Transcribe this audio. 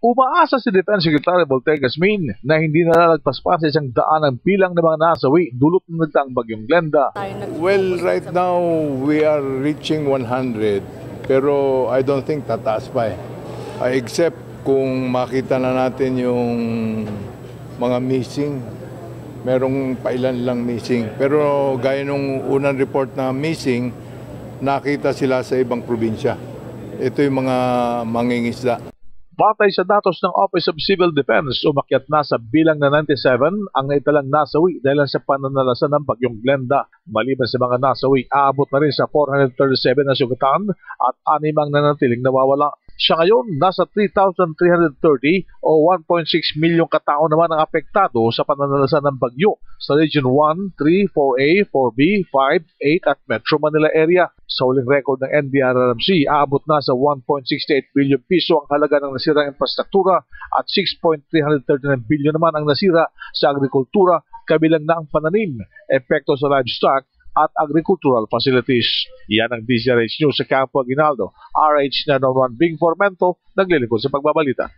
Umaasa si Defense Secretary Voltegas Min na hindi nalalagpas pa sa 100 ang bilang ng mga nasawi dulot ng nagdaang bagyong Glenda. Well, right now we are reaching 100 pero I don't think tataas pa except kung makita na natin yung mga missing. Merong pailan lang missing. Pero gaya nung unang report na missing, nakita sila sa ibang probinsya. Ito yung mga mangingisda. Batay sa datos ng Office of Civil Defense, umakyat na sa bilang na 97 ang naitalang nasawi dahil sa pananalasan ng bagyong Glenda. Maliban sa mga nasawi, aabot na rin sa 437 na sugatan at 6 ang nanatiling nawawala. Siya ngayon, nasa 3,330 o 1.6 milyong katao naman ang apektado sa pananalasan ng bagyo sa Region 1, 3, 4A, 4B, 5, 8 at Metro Manila area. Sa huling record ng NDRRMC, aabot na sa 1.68 billion piso ang halaga ng nasirang infrastruktura at 6.339 billion naman ang nasira sa agrikultura, kabilang na ang pananim, epekto sa livestock at agricultural facilities. Yan ang DZRH News sa Campo Aguinaldo. RH na Bing Formento, naglilingkod sa pagbabalita.